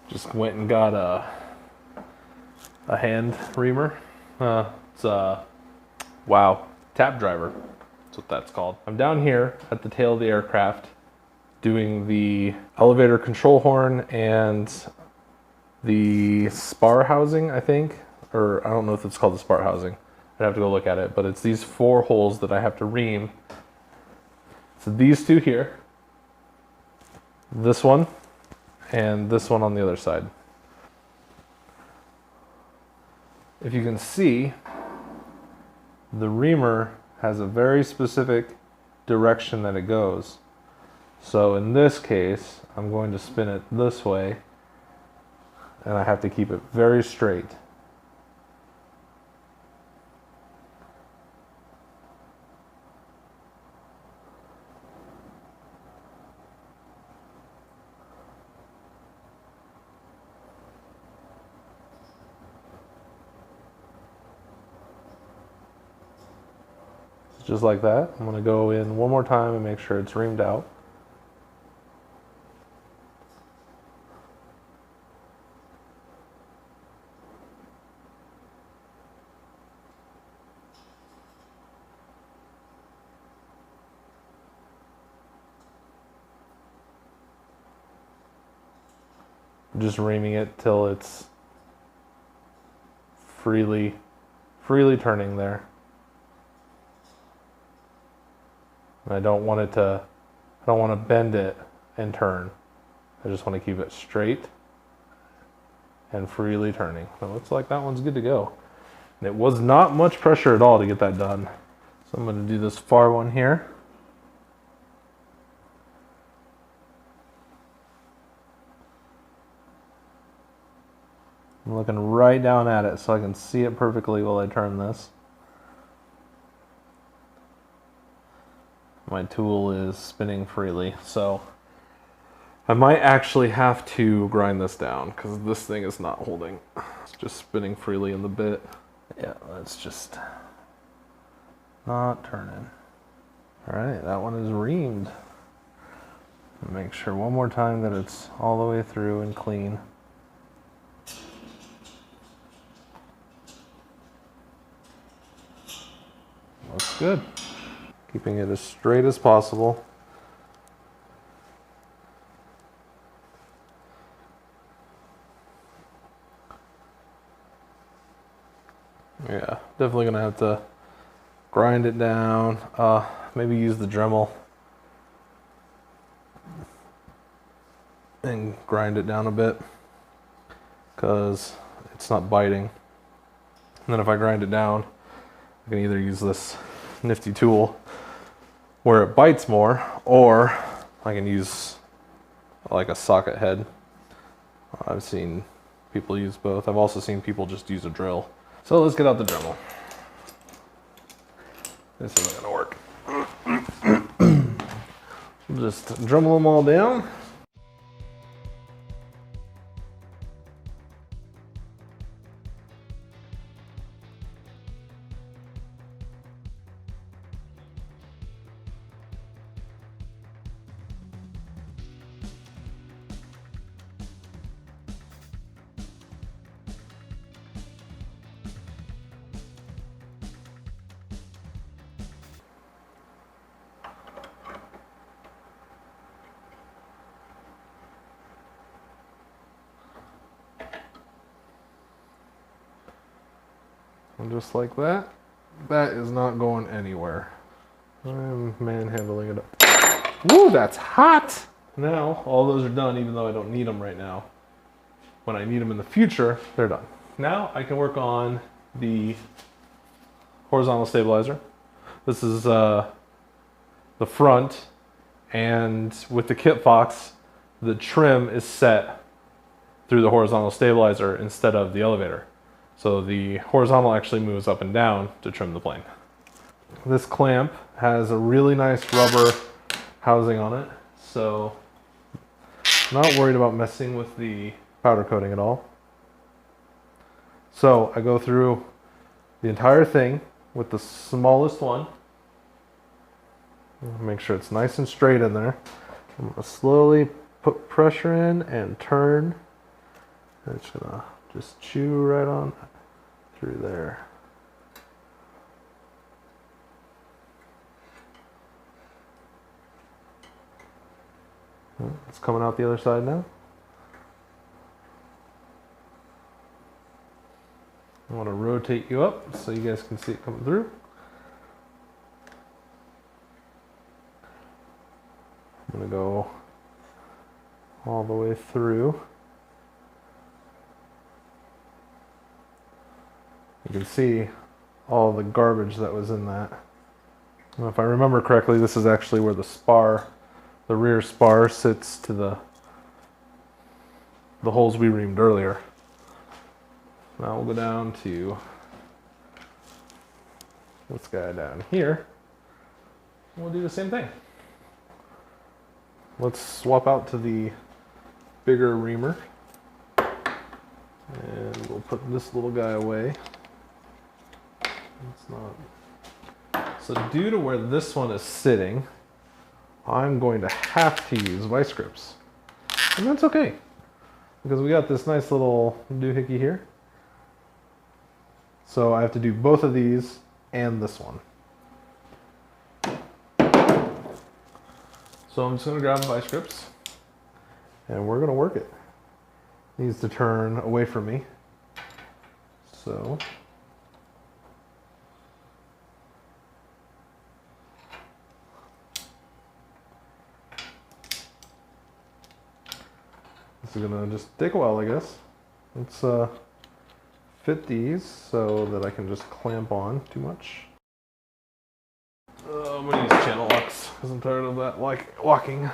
Just went and got a hand reamer. It's a wow, tap driver. That's what that's called. I'm down here at the tail of the aircraft doing the elevator control horn and the spar housing, I think, or I don't know if it's called the spar housing. I'd have to go look at it, but it's these 4 holes that I have to ream. So these 2 here, this one, and this one on the other side. If you can see, the reamer has a very specific direction that it goes. So in this case, I'm going to spin it this way, and I have to keep it very straight. Just like that. I'm going to go in one more time and make sure it's reamed out. Just reaming it till it's freely turning there. And I don't want to bend it and turn. I just want to keep it straight and freely turning. So it looks like that one's good to go. And it was not much pressure at all to get that done. So I'm going to do this far one here. I'm looking right down at it so I can see it perfectly while I turn this. My tool is spinning freely, so I might actually have to grind this down because this thing is not holding. It's just spinning freely in the bit. Yeah, that's just not turning. All right, that one is reamed. Make sure one more time that it's all the way through and clean. Looks good. Keeping it as straight as possible. Yeah, definitely gonna have to grind it down. Maybe use the Dremel and grind it down a bit because it's not biting. And then if I grind it down, I can either use this nifty tool where it bites more, or I can use like a socket head. I've seen people use both. I've also seen people just use a drill. So let's get out the Dremel. This isn't gonna work. Just Dremel them all down. And just like that, that is not going anywhere. I'm manhandling it up. Woo, that's hot! Now, all those are done, even though I don't need them right now. When I need them in the future, they're done. Now I can work on the horizontal stabilizer. This is the front, and with the Kitfox, the trim is set through the horizontal stabilizer instead of the elevator. So the horizontal actually moves up and down to trim the plane. This clamp has a really nice rubber housing on it, so I'm not worried about messing with the powder coating at all. So I go through the entire thing with the smallest one. Make sure it's nice and straight in there. I'm going to slowly put pressure in and turn It's gonna just chew right on through there. It's coming out the other side now. I want to rotate you up so you guys can see it coming through. I'm going to go all the way through. You can see all the garbage that was in that. And if I remember correctly, this is actually where the spar, the rear spar, sits to the holes we reamed earlier. Now we'll go down to this guy down here. We'll do the same thing. Let's swap out to the bigger reamer. And we'll put this little guy away. It's not. So due to where this one is sitting, I'm going to have to use vice grips. And that's okay, because we got this nice little doohickey here. So I have to do both of these and this one. So I'm just going to grab vice grips and we're going to work it. It needs to turn away from me. So this is going to just take a while, I guess. Let's fit these so that I can just clamp on too much. I'm going to use channel locks because I'm tired of that locking.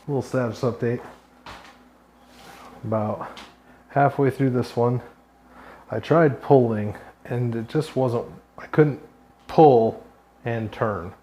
Little status update. About halfway through this one, I tried pulling and it just wasn't, I couldn't pull and turn.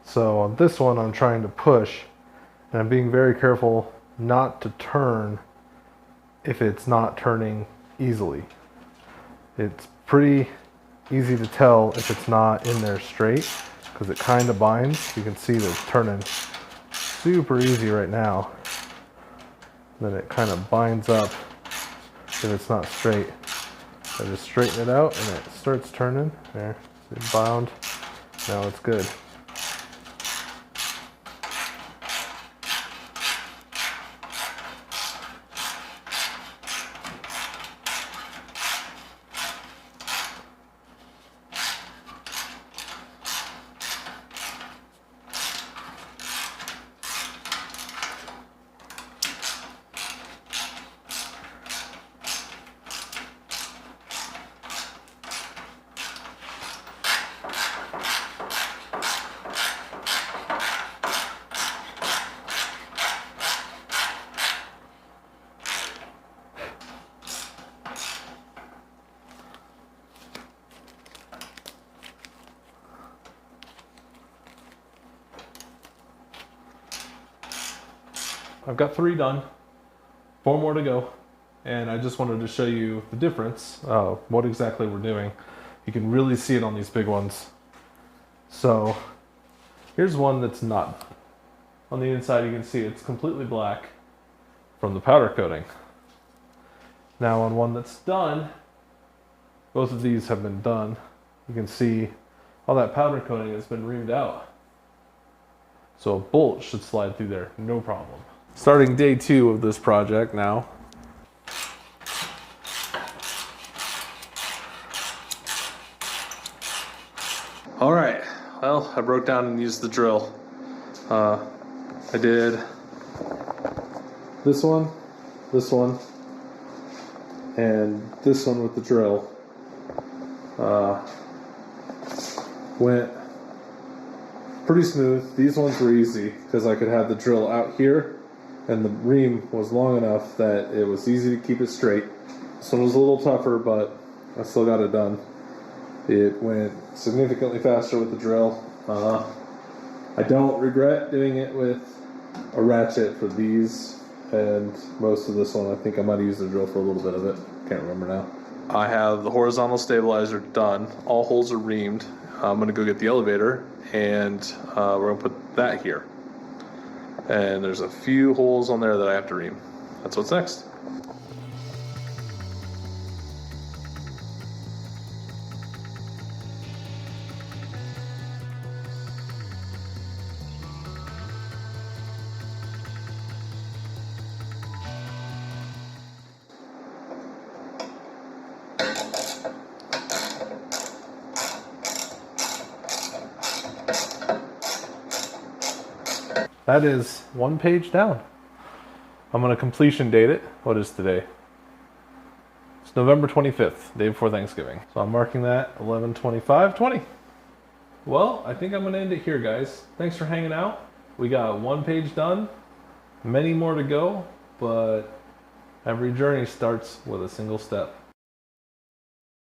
So on this one I'm trying to push and I'm being very careful not to turn if it's not turning easily. It's pretty easy to tell if it's not in there straight because it kind of binds. You can see that it's turning super easy right now. Then it kind of binds up if it's not straight. I just straighten it out and it starts turning. There, it's bound. Now it's good. I've got 3 done, 4 more to go, and I just wanted to show you the difference, what exactly we're doing. You can really see it on these big ones. So here's one that's not. On the inside you can see it's completely black from the powder coating. Now on one that's done, both of these have been done, you can see all that powder coating has been reamed out. So a bolt should slide through there, no problem. Starting day 2 of this project now. All right, well, I broke down and used the drill. I did this one, and this one with the drill. Went pretty smooth. These ones were easy because I could have the drill out here and the ream was long enough that it was easy to keep it straight. This one was a little tougher, but I still got it done. It went significantly faster with the drill. I don't regret doing it with a ratchet for these and most of this one. I think I might have used the drill for a little bit of it. Can't remember now. I have the horizontal stabilizer done. All holes are reamed. I'm gonna go get the elevator and we're gonna put that here. And there's a few holes on there that I have to ream. That's what's next. That is one page down. I'm gonna completion date it. What is today? It's November 25th, day before Thanksgiving. So I'm marking that 11/25/20. Well, I think I'm gonna end it here, guys. Thanks for hanging out. We got one page done, many more to go, but every journey starts with a single step.